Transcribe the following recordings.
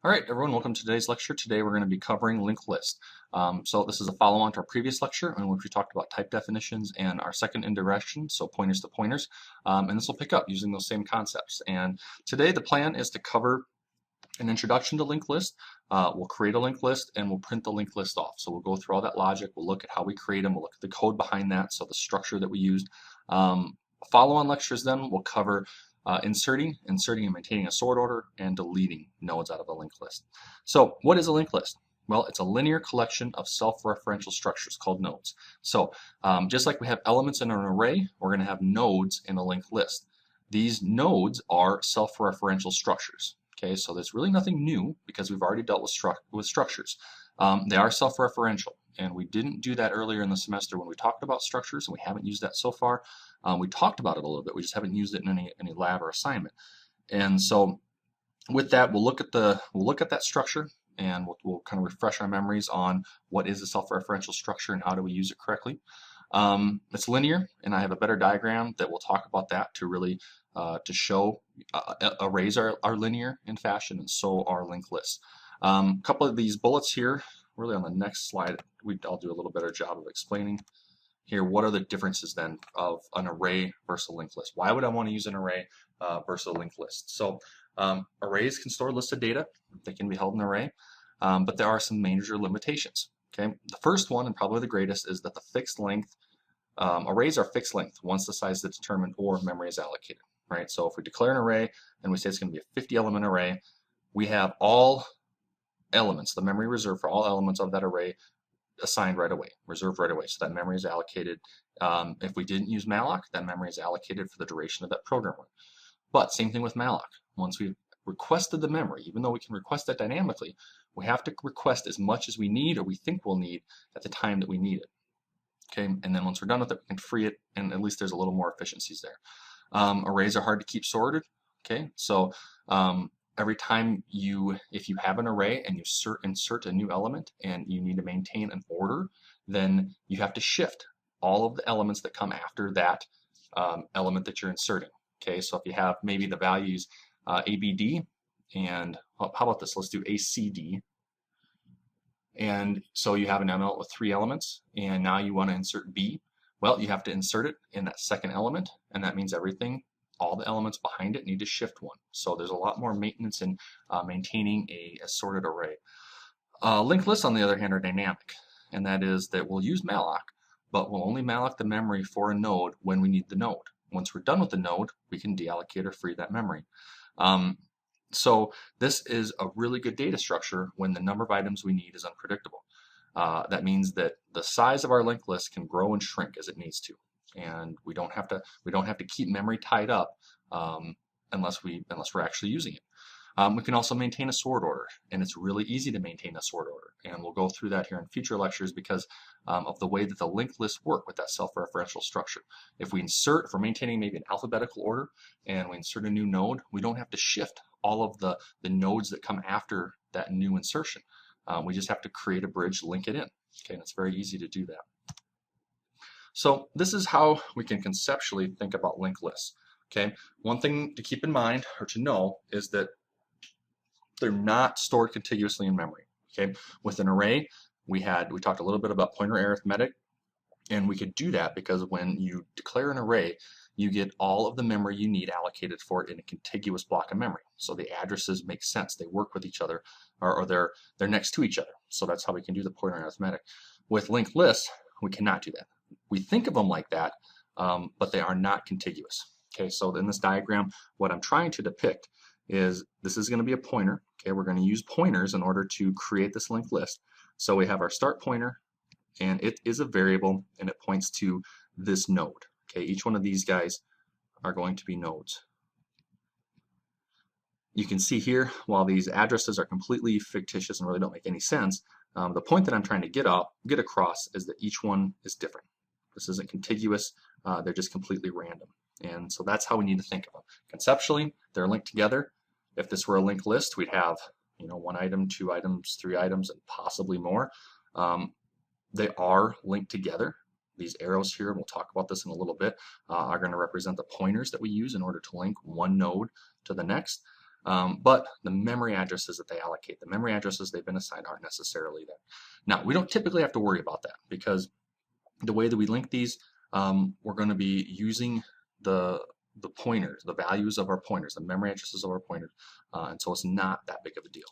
All right, everyone, welcome to today's lecture. Today we're going to be covering linked list. So this is a follow-on to our previous lecture in which we talked about type definitions and our second indirection, so pointers to pointers. And this will pick up using those same concepts. And today the plan is to cover an introduction to linked list. We'll create a linked list and we'll print the linked list off. So we'll go through all that logic. We'll look at how we create them. We'll look at the code behind that, so the structure that we used. Follow-on lectures then will cover inserting and maintaining a sort order, and deleting nodes out of a linked list. So what is a linked list? Well, it's a linear collection of self-referential structures called nodes. So just like we have elements in an array, we're going to have nodes in a linked list. These nodes are self-referential structures. Okay, so there's really nothing new because we've already dealt with structures. They are self-referential, and we didn't do that earlier in the semester when we talked about structures, and we haven't used that so far. We talked about it a little bit, we just haven't used it in any lab or assignment. And so with that, we'll look at that structure, and we'll kind of refresh our memories on what is a self-referential structure and how do we use it correctly. It's linear, and I have a better diagram that will talk about that to really to show arrays are linear in fashion, and so are linked lists. A couple of these bullets here, really on the next slide, I'll do a little better job of explaining here. What are the differences then of an array versus a linked list? Why would I want to use an array versus a linked list? So arrays can store lists of data. They can be held in an array, but there are some major limitations. Okay, the first one, and probably the greatest, is that the fixed length arrays are fixed length once the size is determined or memory is allocated. Right. So if we declare an array and we say it's going to be a 50 element array, we have all elements, the memory reserved for all elements of that array, assigned right away, reserved right away. So that memory is allocated. If we didn't use malloc, that memory is allocated for the duration of that program run. But same thing with malloc. Once we've requested the memory, even though we can request that dynamically, we have to request as much as we need or we think we'll need at the time that we need it. Okay, and then once we're done with it, we can free it, and at least there's a little more efficiencies there. Arrays are hard to keep sorted. Okay, so every time if you have an array and you insert a new element and you need to maintain an order, then you have to shift all of the elements that come after that element that you're inserting. Okay, so if you have maybe the values ABD, and how about this? Let's do ACD. And so you have an element with 3 elements, and now you want to insert B. Well, you have to insert it in that second element, and that means all the elements behind it need to shift one. So there's a lot more maintenance in maintaining a sorted array. Linked lists, on the other hand, are dynamic, and that is that we'll use malloc, but we'll only malloc the memory for a node when we need the node. Once we're done with the node, we can deallocate or free that memory. So this is a really good data structure when the number of items we need is unpredictable. That means that the size of our linked list can grow and shrink as it needs to, and we don't have to keep memory tied up unless we're actually using it. We can also maintain a sort order, and it's really easy to maintain a sort order, and we'll go through that here in future lectures because of the way that the linked lists work with that self-referential structure. If we're maintaining maybe an alphabetical order and we insert a new node, we don't have to shift all of the nodes that come after that new insertion. We just have to create a bridge, link it in. Okay, and it's very easy to do that. So this is how we can conceptually think about linked lists. Okay, one thing to keep in mind or to know is that they're not stored contiguously in memory. Okay, with an array, we talked a little bit about pointer arithmetic, and we could do that because when you declare an array, you get all of the memory you need allocated for it in a contiguous block of memory. So the addresses make sense. They work with each other, or they're next to each other. So that's how we can do the pointer arithmetic. With linked lists, we cannot do that. We think of them like that, but they are not contiguous. Okay, so in this diagram, what I'm trying to depict is this is going to be a pointer. Okay, we're going to use pointers in order to create this linked list. So we have our start pointer, and it is a variable, and it points to this node. Okay, each one of these guys are going to be nodes. You can see here, while these addresses are completely fictitious and really don't make any sense, the point that I'm trying to get across is that each one is different. This isn't contiguous, they're just completely random. And so that's how we need to think of them. Conceptually, they're linked together. If this were a linked list, we'd have 1 item, 2 items, 3 items, and possibly more. They are linked together. These arrows here, and we'll talk about this in a little bit, are going to represent the pointers that we use in order to link one node to the next. but the memory addresses that they allocate, the memory addresses they've been assigned aren't necessarily there. Now, we don't typically have to worry about that because the way that we link these, we're going to be using the pointers, the values of our pointers, the memory addresses of our pointers, and so it's not that big of a deal.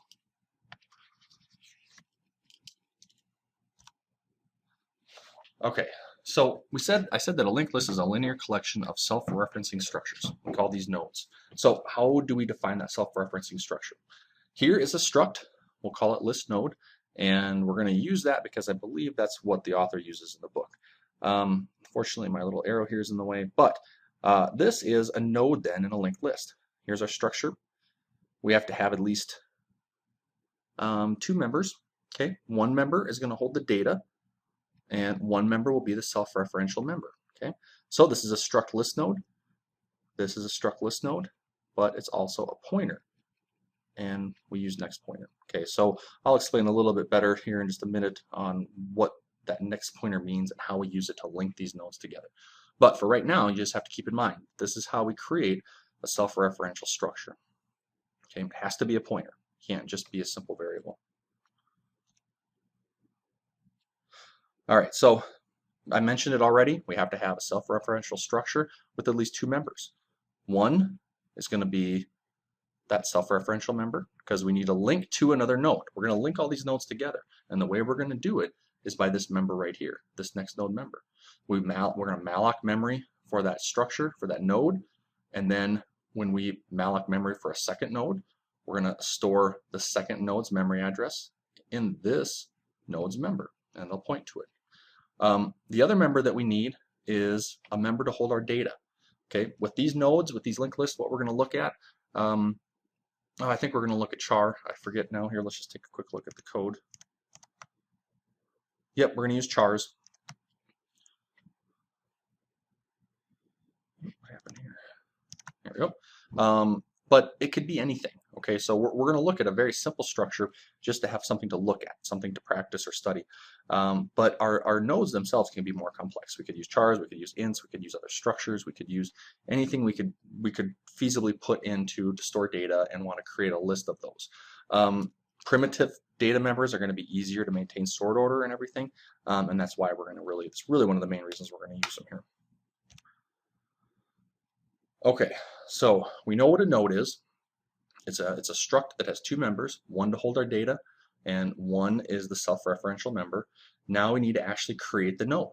Okay, so I said that a linked list is a linear collection of self-referencing structures. We call these nodes. So how do we define that self-referencing structure? Here is a struct, we'll call it list node, and we're going to use that because I believe that's what the author uses in the book. Unfortunately, my little arrow here is in the way, but this is a node then in a linked list. Here's our structure. We have to have at least 2 members. Okay, one member is going to hold the data, and one member will be the self-referential member. Okay, so this is a struct list node. This is a struct list node, but it's also a pointer, and we use next pointer. Okay, so I'll explain a little bit better here in just a minute on what that next pointer means and how we use it to link these nodes together. But for right now, you just have to keep in mind, this is how we create a self-referential structure. Okay, it has to be a pointer. It can't just be a simple variable. All right, so I mentioned it already. We have to have a self-referential structure with at least 2 members. One is going to be that self-referential member because we need a link to another node. We're going to link all these nodes together, and the way we're going to do it is by this member right here, this next node member. We're going to malloc memory for that structure, for that node, and then when we malloc memory for a second node, we're going to store the second node's memory address in this node's member, and it'll point to it. The other member that we need is a member to hold our data. Okay, with these nodes, with these linked lists, what we're going to look at, I think we're going to look at char. I forget now. Here, let's just take a quick look at the code. Yep, we're going to use chars. What happened here? There we go. But it could be anything. Okay, so we're going to look at a very simple structure just to have something to look at, something to practice or study. But our nodes themselves can be more complex. We could use chars, we could use ints, we could use other structures, we could use anything we could feasibly put into to store data and want to create a list of those. Primitive data members are going to be easier to maintain sort order and everything, and that's why we're going to it's really one of the main reasons we're going to use them here. Okay, so we know what a node is. It's a struct that has 2 members, one to hold our data, and one is the self-referential member. Now we need to actually create the node.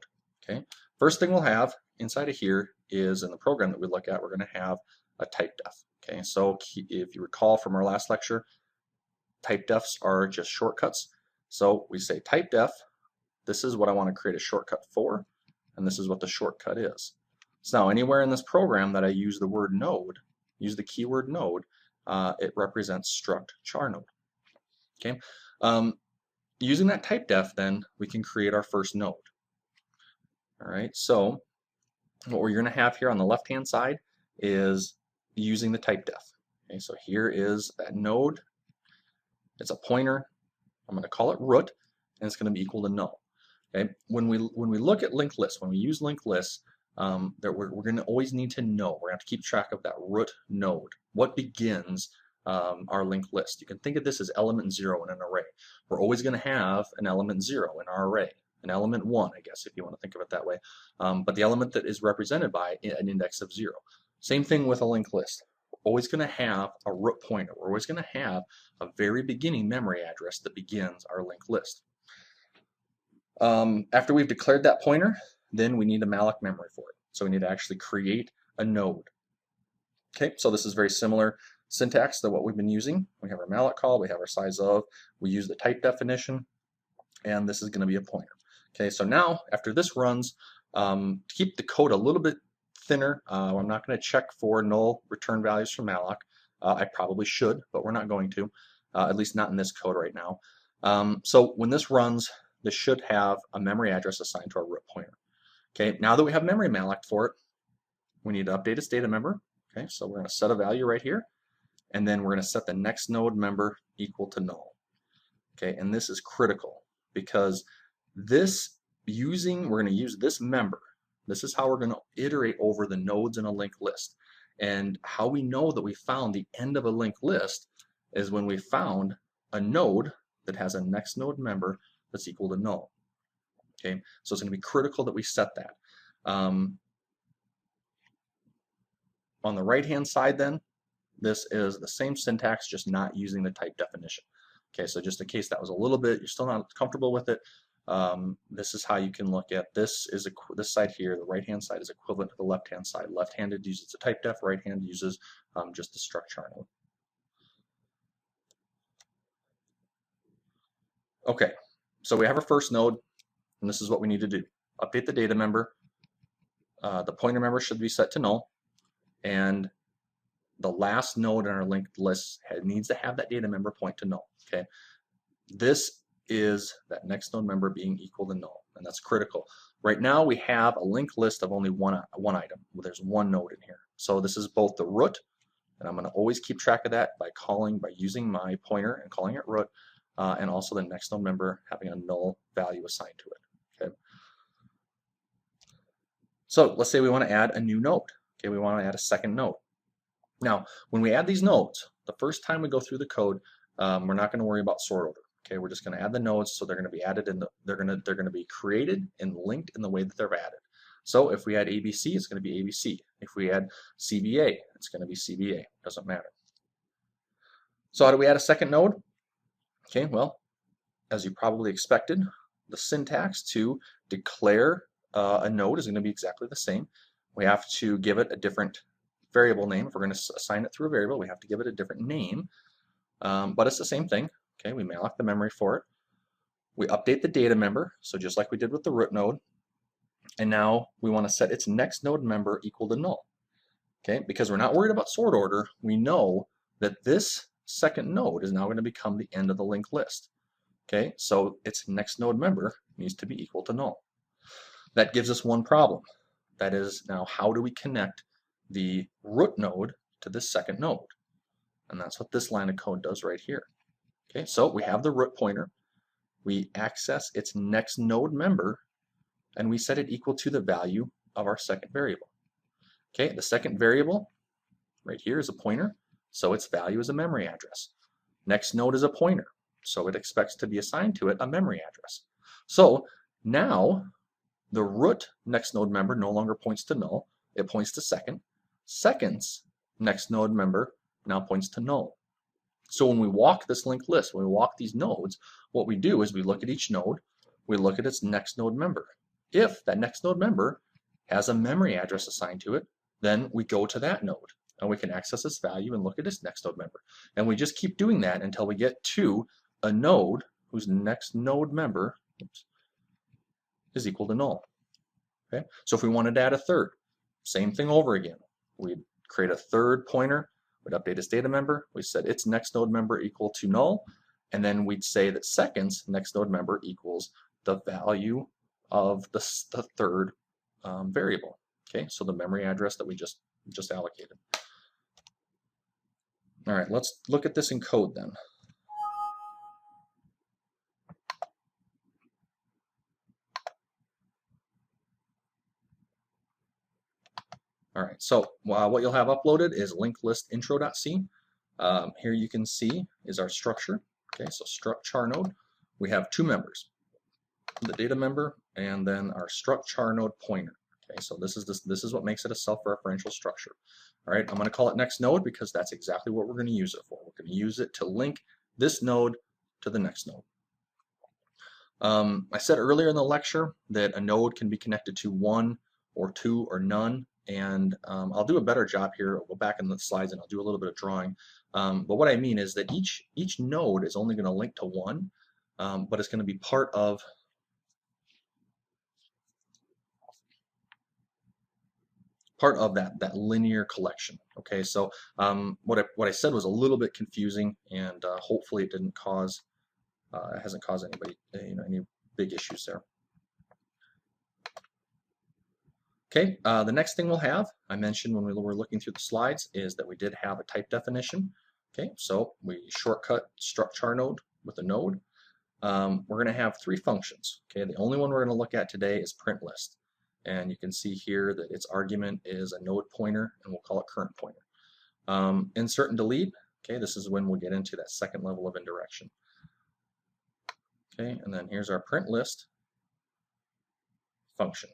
Okay, first thing we'll have inside of here is in the program that we look at, we're going to have a typedef. Okay, so if you recall from our last lecture, typedefs are just shortcuts. So we say typedef, this is what I want to create a shortcut for, and this is what the shortcut is. So now anywhere in this program that I use the word node, use the keyword node, it represents struct char node. Okay, using that typedef, then we can create our first node. All right, so what we're going to have here on the left-hand side is using the typedef. Okay, so here is that node. It's a pointer. I'm going to call it root, and it's going to be equal to null. Okay, when we look at linked lists, when we use linked lists, we're going to always need to know. We're going to have to keep track of that root node. What begins our linked list? You can think of this as element 0 in an array. We're always going to have an element 0 in our array, an element 1, I guess, if you want to think of it that way. But the element that is represented by an index of 0. Same thing with a linked list. We're always going to have a root pointer. We're always going to have a very beginning memory address that begins our linked list. After we've declared that pointer, then we need a malloc memory for it. So we need to actually create a node. Okay, so this is very similar syntax to what we've been using. We have our malloc call, we have our size of, we use the type definition, and this is going to be a pointer. Okay, so now after this runs, to keep the code a little bit thinner, I'm not going to check for null return values from malloc. I probably should, but we're not going to, at least not in this code right now. So when this runs, this should have a memory address assigned to our root pointer. Okay, now that we have memory malloc for it, we need to update its data member. Okay, so we're going to set a value right here, and then we're going to set the next node member equal to null. Okay, and this is critical because we're going to use this member. This is how we're going to iterate over the nodes in a linked list. And how we know that we found the end of a linked list is when we found a node that has a next node member that's equal to null. Okay, so it's going to be critical that we set that. On the right-hand side then, this is the same syntax, just not using the type definition. Okay, so just in case that was a little bit, you're still not comfortable with it, this is how you can look at this. This side here, the right-hand side is equivalent to the left-hand side. Left-handed uses the type def, right-hand uses just the struct char node. Okay, so we have our first node, and this is what we need to do. Update the data member. The pointer member should be set to null, and the last node in our linked list needs to have that data member point to null. Okay, this is that next node member being equal to null, and that's critical. Right now we have a linked list of only one item. Well, there's one node in here, so this is both the root, and I'm going to always keep track of that by using my pointer and calling it root, and also the next node member having a null value assigned to it. Okay. So let's say we want to add a new node. Okay, we want to add a second node. Now, when we add these nodes, the first time we go through the code, we're not going to worry about sort order. Okay, we're just going to add the nodes, so they're going to be added in they're going to be created and linked in the way that they're added. So if we add ABC, it's going to be ABC. If we add CBA, it's going to be CBA. Doesn't matter. So how do we add a second node? Okay, well, as you probably expected, the syntax to declare a node is going to be exactly the same. We have to give it a different variable name. If we're going to assign it through a variable, we have to give it a different name, but it's the same thing. Okay, we malloc the memory for it. We update the data member, so just like we did with the root node, and now we want to set its next node member equal to null. Okay, because we're not worried about sort order, we know that this second node is now going to become the end of the linked list. Okay, so its next node member needs to be equal to null. That gives us one problem. That is, now how do we connect the root node to this second node? And that's what this line of code does right here. Okay, so we have the root pointer. We access its next node member, and we set it equal to the value of our second variable. Okay, the second variable right here is a pointer, so its value is a memory address. Next node is a pointer, so it expects to be assigned to it a memory address. So now the root next node member no longer points to null, it points to second. Second's next node member now points to null. So when we walk this linked list, when we walk these nodes, what we do is we look at each node, we look at its next node member. If that next node member has a memory address assigned to it, then we go to that node and we can access this value and look at its next node member. And we just keep doing that until we get to a node whose next node member is equal to null. Okay? So if we wanted to add a third, same thing over again. We'd create a third pointer, we'd update its data member, we set its next node member equal to null, and then we'd say that second's next node member equals the value of the third variable. Okay, so the memory address that we just allocated. All right, let's look at this in code then. All right, so what you'll have uploaded is linked list intro.c. Here you can see is our structure. Okay, so struct char node. We have two members, the data member and then our struct char node pointer. Okay, so this is what makes it a self-referential structure. All right, I'm going to call it next node because that's exactly what we're going to use it for. We're going to use it to link this node to the next node. I said earlier in the lecture that a node can be connected to one or two or none, and I'll do a better job here. I'll go back in the slides and I'll do a little bit of drawing. But what I mean is that each node is only going to link to one, but it's going to be part of that linear collection. Okay, so what I said was a little bit confusing, and hopefully it didn't cause it hasn't caused anybody any big issues there. Okay, the next thing we'll have, I mentioned when we were looking through the slides, is that we did have a type definition. Okay, so we shortcut struct char node with a node. We're going to have three functions. Okay, the only one we're going to look at today is print list. and you can see here that its argument is a node pointer, and we'll call it current pointer. Insert and delete. Okay, this is when we'll get into that second level of indirection. Okay, and then here's our print list function.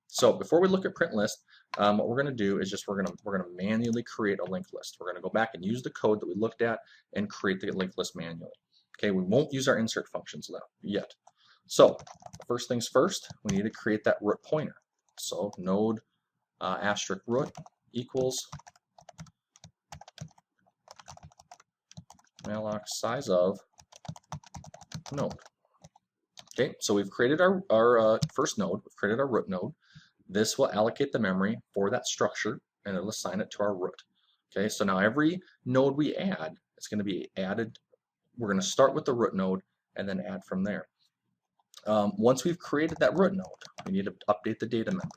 So before we look at print list, what we're going to do is just we're going to manually create a linked list. We're going to go back and use the code that we looked at and create the linked list manually. Okay, we won't use our insert functions yet. So first things first, we need to create that root pointer. So node asterisk root equals malloc size of node. Okay, so we've created our first node, we've created our root node. This will allocate the memory for that structure and it'll assign it to our root. Okay, so now every node we add, it's going to be added. We're going to start with the root node and then add from there. Once we've created that root node, we need to update the data member.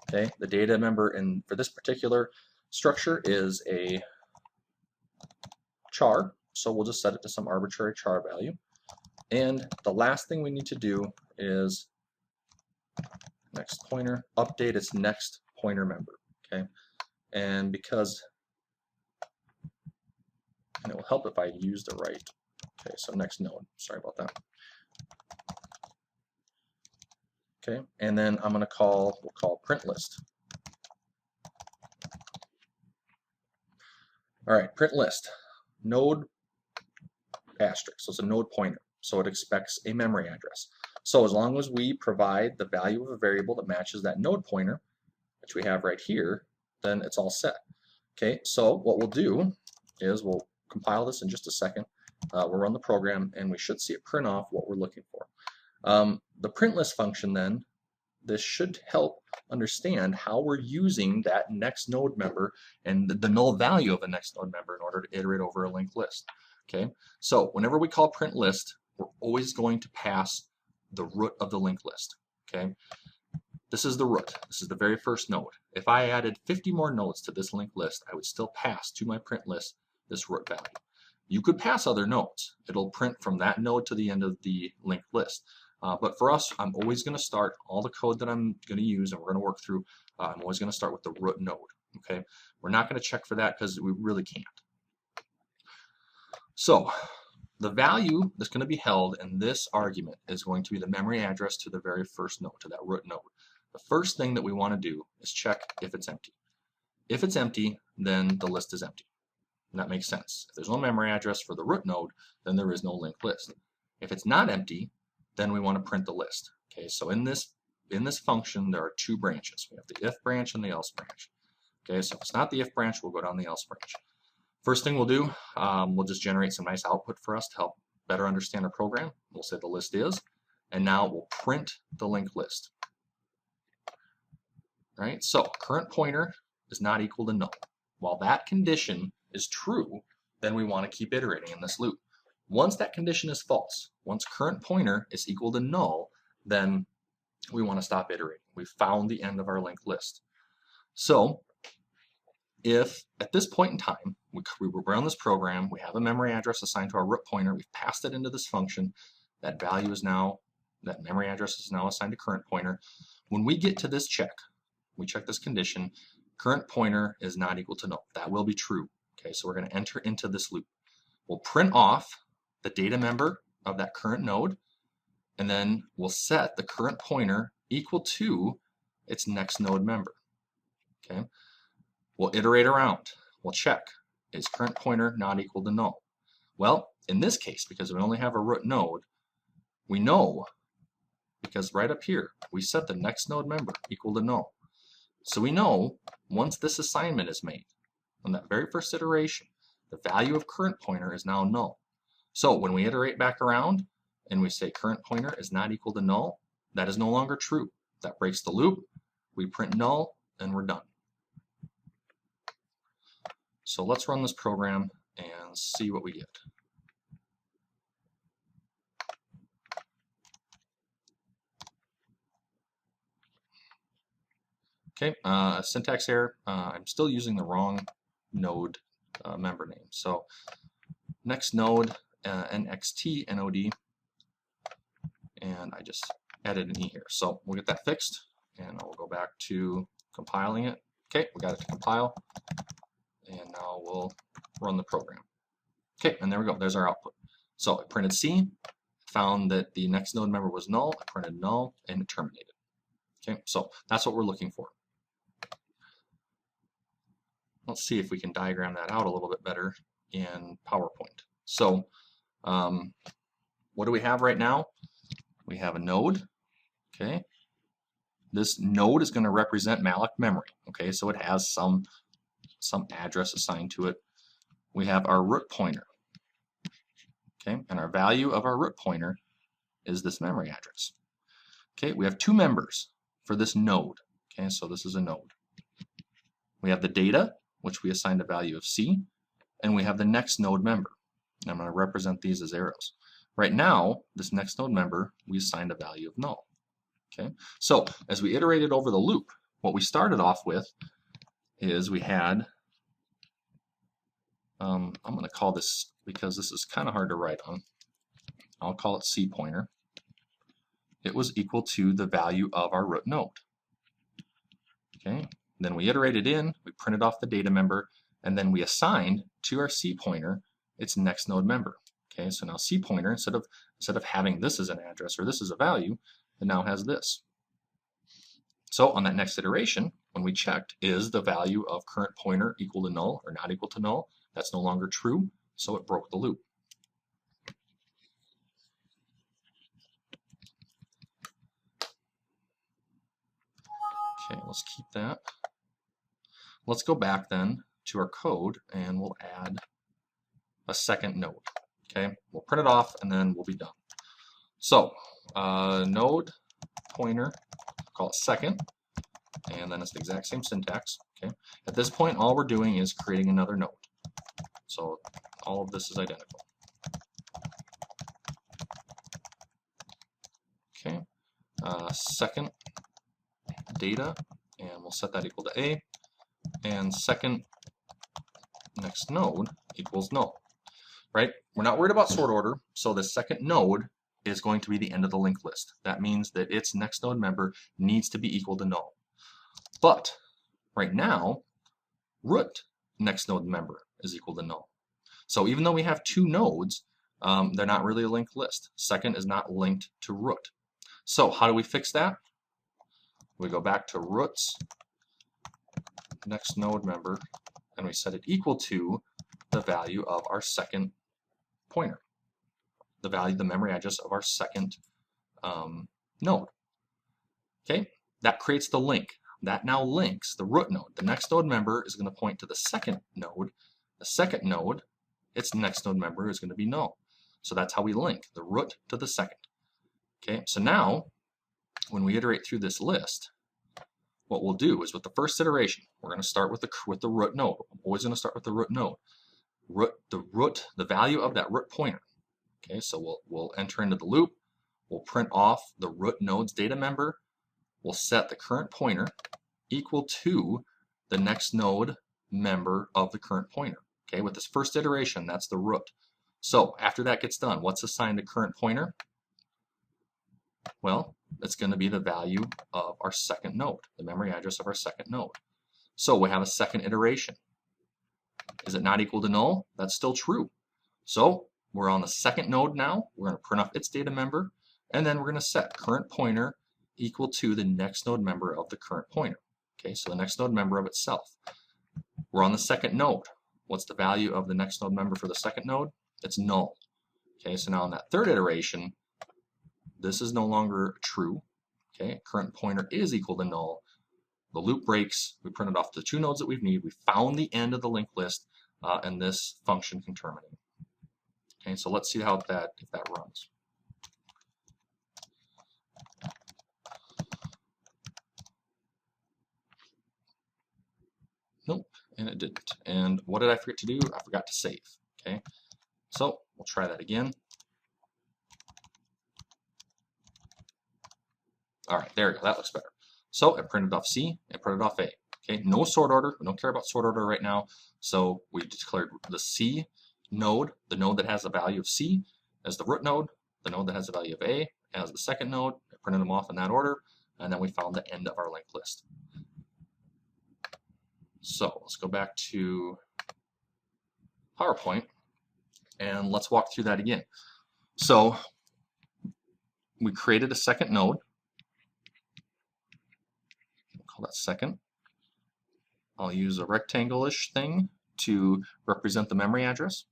Okay, the data member for this particular structure is a char, so we'll just set it to some arbitrary char value. And the last thing we need to do is next pointer, update its next pointer member. Okay, and because and it will help if I use the right. Okay, so next node. Sorry about that. Okay, and then I'm going to we'll call print list. All right, print list, node asterisk, so it's a node pointer, so it expects a memory address. So as long as we provide the value of a variable that matches that node pointer, which we have right here, then it's all set. Okay, so what we'll do is we'll compile this in just a second. We'll run the program and we should see it print off what we're looking for. The print list function then, this should help understand how we're using that next node member and the null value of a next node member in order to iterate over a linked list. Okay, so whenever we call print list, we're always going to pass the root of the linked list. Okay, this is the root. This is the very first node. If I added 50 more nodes to this linked list, I would still pass to my print list this root value. You could pass other nodes. It'll print from that node to the end of the linked list. But for us, I'm always going to start all the code that I'm going to use and we're going to work through. I'm always going to start with the root node. Okay, we're not going to check for that because we really can't. So the value that's going to be held in this argument is going to be the memory address to the very first node, to that root node. The first thing that we want to do is check if it's empty. If it's empty, then the list is empty. And that makes sense. If there's no memory address for the root node, then there is no linked list. If it's not empty, then we want to print the list. Okay, so in this function, there are two branches. We have the if branch and the else branch. Okay, so if it's not the if branch, we'll go down the else branch. First thing we'll do, we'll just generate some nice output for us to help better understand our program. We'll say the list is, and now we'll print the linked list. All right, so current pointer is not equal to null. While that condition is true, then we want to keep iterating in this loop. Once that condition is false, once current pointer is equal to null, then we want to stop iterating. We've found the end of our linked list. So if at this point in time, we run this program, we have a memory address assigned to our root pointer, we've passed it into this function, that value is now, that memory address is now assigned to current pointer. When we get to this check, we check this condition, current pointer is not equal to null. That will be true. Okay, so we're going to enter into this loop. We'll print off the data member of that current node, and then we'll set the current pointer equal to its next node member. Okay, we'll iterate around. We'll check, is current pointer not equal to null? Well, in this case, because we only have a root node, we know, because right up here, we set the next node member equal to null. So we know once this assignment is made, on that very first iteration, the value of current pointer is now null. So when we iterate back around and we say current pointer is not equal to null, that is no longer true. That breaks the loop. We print null and we're done. So let's run this program and see what we get. Okay, syntax error. I'm still using the wrong node member name. So next node, NXT node, and I just added an E here. So we'll get that fixed. and I'll go back to compiling it. Okay, we got it to compile, and now we'll run the program. Okay, and there we go, there's our output. So it printed C, found that the next node member was null, it printed null, and it terminated. Okay, so that's what we're looking for. Let's see if we can diagram that out a little bit better in PowerPoint. So what do we have right now? We have a node, okay? This node is going to represent malloc memory, okay? So it has some address assigned to it. We have our root pointer, okay? And our value of our root pointer is this memory address. Okay, we have two members for this node, okay? So this is a node. We have the data, which we assigned a value of C, and we have the next node member. And I'm going to represent these as arrows. Right now, this next node member, we assigned a value of null. Okay, so as we iterated over the loop, what we started off with is we had, I'm going to call this, because this is kind of hard to write on, I'll call it C pointer. It was equal to the value of our root node. Okay, then we iterated in, we printed off the data member, and then we assigned to our C pointer its next node member. Okay, so now C pointer, instead of having this as an address or this as a value, it now has this. So on that next iteration, when we checked, is the value of current pointer equal to null or not equal to null? That's no longer true, so it broke the loop. Okay, let's keep that. Let's go back then to our code and we'll add a second node. Okay, we'll print it off and then we'll be done. So node pointer, call it second, and then it's the exact same syntax. Okay, at this point all we're doing is creating another node. So all of this is identical. Okay, second data, and we'll set that equal to A, and second next node equals null. Right? We're not worried about sort order, so the second node is going to be the end of the linked list. That means that its next node member needs to be equal to null. But right now, root next node member is equal to null. So even though we have two nodes, they're not really a linked list. Second is not linked to root. So how do we fix that? We go back to root's next node member, and we set it equal to the value of our second pointer, the value, the memory address of our second node. Okay, that creates the link. That now links the root node. The next node member is going to point to the second node. The second node, its next node member is going to be null. So that's how we link the root to the second. Okay, so now when we iterate through this list, what we'll do is with the first iteration, we're going to start with the root node. I'm always going to start with the root node. The value of that root pointer. Okay, so we'll enter into the loop. We'll print off the root node's data member. We'll set the current pointer equal to the next node member of the current pointer. Okay, with this first iteration, that's the root. So after that gets done, what's assigned to current pointer? Well, it's going to be the value of our second node, the memory address of our second node. So we have a second iteration. Is it not equal to null? That's still true. So we're on the second node now. We're going to print off its data member, and then we're going to set current pointer equal to the next node member of the current pointer. Okay, so the next node member of itself. We're on the second node. What's the value of the next node member for the second node? It's null. Okay, so now in that third iteration, this is no longer true. Okay, current pointer is equal to null. The loop breaks. We printed off the two nodes that we need. We found the end of the linked list, and this function can terminate. Okay, so let's see how if that runs. Nope, and it didn't. And what did I forget to do? I forgot to save. Okay, so we'll try that again. All right, there we go. That looks better. So it printed off C, it printed off A. Okay, no sort order. We don't care about sort order right now. So we declared the C node, the node that has the value of C, as the root node, the node that has the value of A as the second node. It printed them off in that order. and then we found the end of our linked list. So let's go back to PowerPoint and let's walk through that again. So we created a second node. We'll call that second. I'll use a rectangle-ish thing to represent the memory address.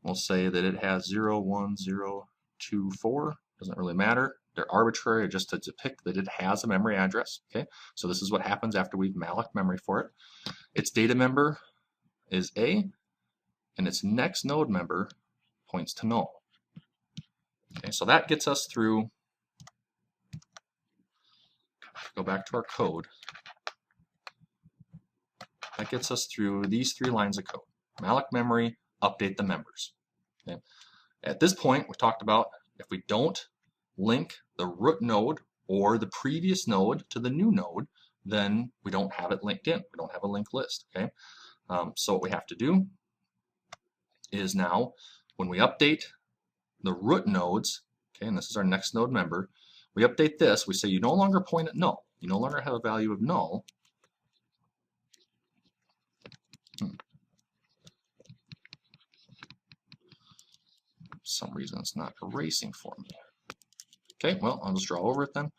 We'll say that it has 0, 1, 0, 2, 4. Doesn't really matter. They're arbitrary, just to depict that it has a memory address. Okay, so this is what happens after we've malloc memory for it. Its data member is A, and its next node member points to null. Okay, so that gets us through. Go back to our code. That gets us through these 3 lines of code. Malloc memory, update the members. Okay. At this point, we talked about if we don't link the root node or the previous node to the new node, then we don't have it linked in. We don't have a linked list. Okay. So what we have to do is now, when we update the root nodes, okay, and this is our next node member, we update this. We say you no longer point at null. You no longer have a value of null. For some reason it's not erasing for me. Okay, well, I'll just draw over it then.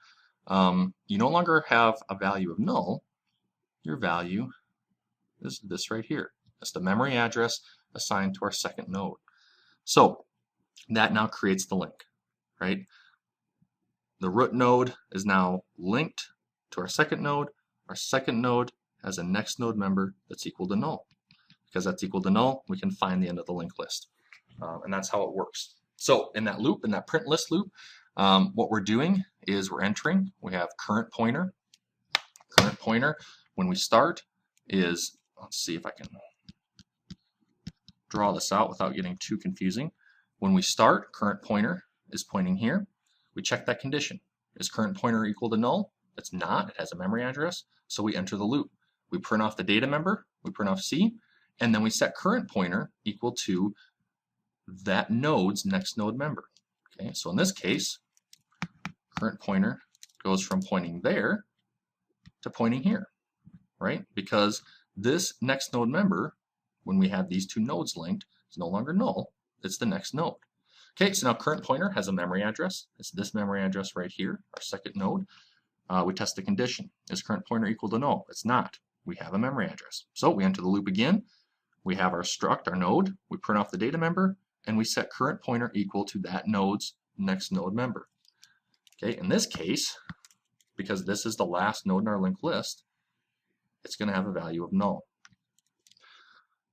You no longer have a value of null. Your value is this right here. That's the memory address assigned to our second node. So that now creates the link, right? The root node is now linked to our second node. Our second node has a next node member that's equal to null. Because that's equal to null, we can find the end of the linked list. And that's how it works. So in that loop, in that print list loop, what we're doing is we're entering. We have current pointer. Current pointer, when we start, is, let's see if I can draw this out without getting too confusing. When we start, current pointer is pointing here. We check that condition. Is current pointer equal to null? It's not. It has a memory address. So we enter the loop. We print off the data member. We print off C. And then we set current pointer equal to that node's next node member. Okay, so in this case, current pointer goes from pointing there to pointing here, right? Because this next node member, when we have these 2 nodes linked, is no longer null. It's the next node. Okay, so now current pointer has a memory address. It's this memory address right here, our second node. We test the condition. Is current pointer equal to null? It's not. We have a memory address. So we enter the loop again. We have our struct, our node. We print off the data member, and we set current pointer equal to that node's next node member. Okay, in this case, because this is the last node in our linked list, it's going to have a value of null.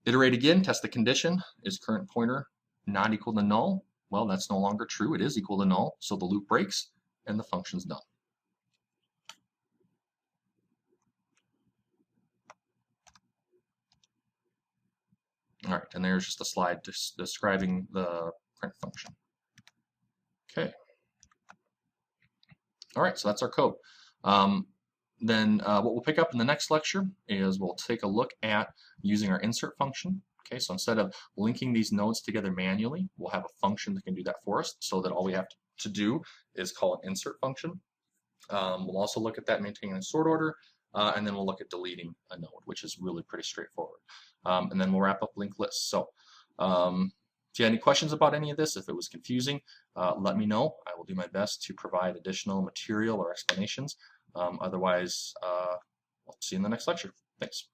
Iterate again, test the condition. Is current pointer not equal to null? Well, that's no longer true. It is equal to null, so the loop breaks and the function's done. All right, and there's just a slide describing the print function. Okay. All right, so that's our code. Then what we'll pick up in the next lecture is we'll take a look at using our insert function. Okay, so instead of linking these nodes together manually, we'll have a function that can do that for us, so that all we have to do is call an insert function. We'll also look at that maintaining a sort order, and then we'll look at deleting a node, which is really pretty straightforward. And then we'll wrap up linked lists. So if you have any questions about any of this, if it was confusing, let me know. I will do my best to provide additional material or explanations. Otherwise, we'll see you in the next lecture. Thanks.